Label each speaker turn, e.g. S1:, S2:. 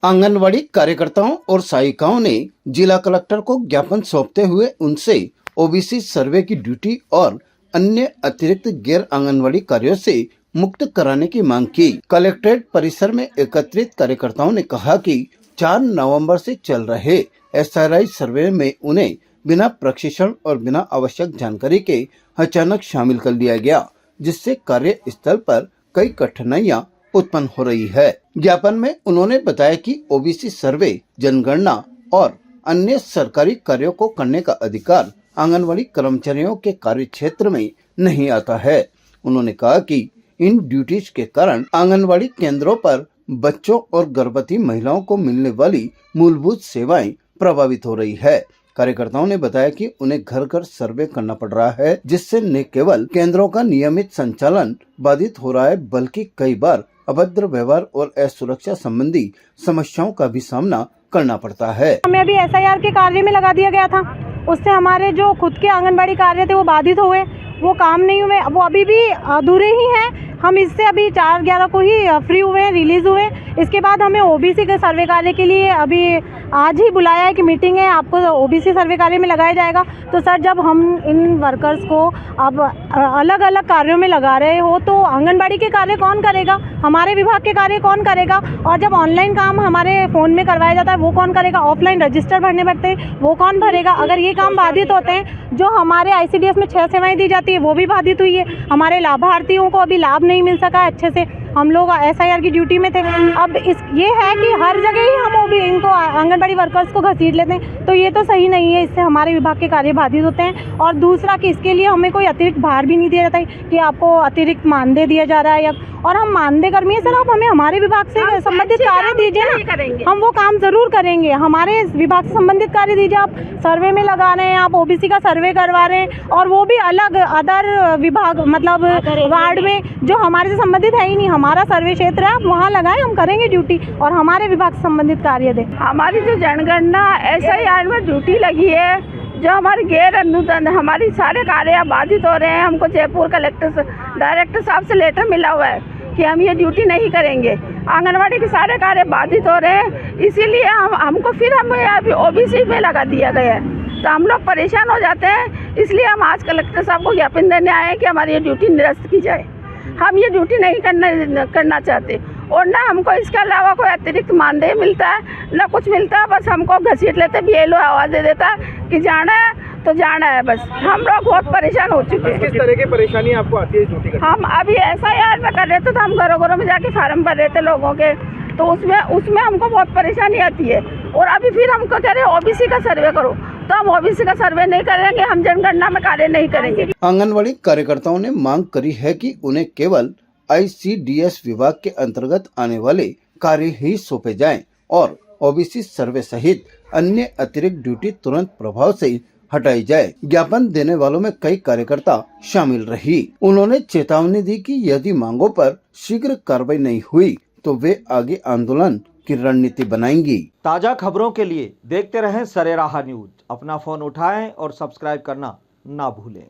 S1: आंगनवाड़ी कार्यकर्ताओं और सहायिकाओं ने जिला कलेक्टर को ज्ञापन सौंपते हुए उनसे ओबीसी सर्वे की ड्यूटी और अन्य अतिरिक्त गैर आंगनवाड़ी कार्यों से मुक्त कराने की मांग की। कलेक्ट्रेट परिसर में एकत्रित कार्यकर्ताओं ने कहा कि 4 नवंबर से चल रहे एसआरआई सर्वे में उन्हें बिना प्रशिक्षण और बिना आवश्यक जानकारी के अचानक शामिल कर लिया गया, जिससे कार्यस्थल पर कई कठिनाइयां उत्पन्न हो रही है। ज्ञापन में उन्होंने बताया कि ओबीसी सर्वे, जनगणना और अन्य सरकारी कार्यों को करने का अधिकार आंगनवाड़ी कर्मचारियों के कार्य क्षेत्र में नहीं आता है। उन्होंने कहा कि इन ड्यूटीज के कारण आंगनवाड़ी केंद्रों पर बच्चों और गर्भवती महिलाओं को मिलने वाली मूलभूत सेवाएं प्रभावित हो रही है। कार्यकर्ताओं ने बताया कि उन्हें घर घर सर्वे करना पड़ रहा है, जिससे न केवल केंद्रों का नियमित संचालन बाधित हो रहा है, बल्कि कई बार अभद्र व्यवहार और असुरक्षा संबंधी समस्याओं का भी सामना करना पड़ता है।
S2: हमें अभी एसआईआर के कार्य में लगा दिया गया था, उससे हमारे जो खुद के आंगनबाड़ी कार्य थे वो बाधित हो गए, वो काम नहीं हुए, वो अभी भी अधूरे ही हैं। हम इससे अभी 4/11 को ही फ्री हुए, रिलीज हुए। इसके बाद हमें ओबीसी के सर्वे कार्य के लिए अभी आज ही बुलाया है कि मीटिंग है, आपको ओबीसी सर्वे कार्य में लगाया जाएगा। तो सर, जब हम इन वर्कर्स को अब अलग अलग कार्यों में लगा रहे हो तो आंगनबाड़ी के कार्य कौन करेगा, हमारे विभाग के कार्य कौन करेगा? और जब ऑनलाइन काम हमारे फ़ोन में करवाया जाता है वो कौन करेगा? ऑफलाइन रजिस्टर भरने पड़ते हैं वो कौन भरेगा? अगर ये काम बाधित होते हैं, जो हमारे आईसीडीएस में 6 सेवाएं दी जाती है वो भी बाधित हुई है। हमारे लाभार्थियों को अभी लाभ नहीं मिल सका अच्छे से। हम लोग एसआईआर की ड्यूटी में थे। अब ये है कि हर जगह ही हम इनको आंगनबाड़ी वर्कर्स को घसीट लेते हैं, तो ये तो सही नहीं है। इससे हमारे विभाग के कार्य बाधित होते हैं। और दूसरा कि इसके लिए हमें कोई अतिरिक्त भार भी नहीं दिया जाता है कि आपको अतिरिक्त मानदेय दिया जा रहा है या, और हम मानदेय कर्मी हैं सर, आप हमें हमारे विभाग से संबंधित कार्य दीजिए ना, हम वो काम जरूर करेंगे। हमारे विभाग से संबंधित कार्य दीजिए। आप सर्वे में लगा रहे हैं, आप ओबीसी का सर्वे करवा रहे हैं, और वो भी अलग अदर विभाग, मतलब वार्ड में जो हमारे से संबंधित है ही नहीं। हमारा सर्वे क्षेत्र है, आप वहाँ लगाएं, हम करेंगे ड्यूटी और हमारे विभाग से संबंधित कार्य दें।
S3: हमारी जो जनगणना एसआईआर में ड्यूटी लगी है, जो हमारे गैर अनुदान हमारी सारे कार्य बाधित हो रहे हैं। हमको जयपुर कलेक्टर डायरेक्टर साहब से लेटर मिला हुआ है कि हम ये ड्यूटी नहीं करेंगे। आंगनवाड़ी के सारे कार्य बाधित हो रहे हैं, इसीलिए हमको फिर हमें ओबीसी में लगा दिया गया है। तो हम लोग परेशान हो जाते हैं, इसलिए हम आज कलेक्टर साहब को ज्ञापन देने आए हैं कि हमारी ये ड्यूटी निरस्त की जाए। हम ये ड्यूटी नहीं करना चाहते, और ना हमको इसके अलावा कोई अतिरिक्त मानदेय मिलता है, ना कुछ मिलता है। बस हमको घसीट लेते, बीएलओ आवाज़ दे देता कि जाना है तो जाना है। बस हम लोग बहुत परेशान हो चुके हैं।
S4: किस तरह की परेशानी आपको आती है ड्यूटी करने?
S3: हम अभी एसआईआर में कर रहे थे, तो हम घरों घरों में जाके फार्म भर रहे थे लोगों के, तो उसमें हमको बहुत परेशानी आती है। और अभी फिर हमको कह रहे ओबीसी का सर्वे करो, तो हम ओबीसी का सर्वे नहीं करेंगे, हम जनगणना में कार्य नहीं करेंगे।
S1: आंगनवाड़ी कार्यकर्ताओं ने मांग करी है कि उन्हें केवल आईसीडीएस विभाग के अंतर्गत आने वाले कार्य ही सौंपे जाएं और ओबीसी सर्वे सहित अन्य अतिरिक्त ड्यूटी तुरंत प्रभाव से हटाई जाए। ज्ञापन देने वालों में कई कार्यकर्ता शामिल रही। उन्होंने चेतावनी दी कि यदि मांगों पर शीघ्र कार्रवाई नहीं हुई तो वे आगे आंदोलन की रणनीति बनाएंगी।
S5: ताजा खबरों के लिए देखते रहें सरेराह न्यूज। अपना फोन उठाएं और सब्सक्राइब करना ना भूलें।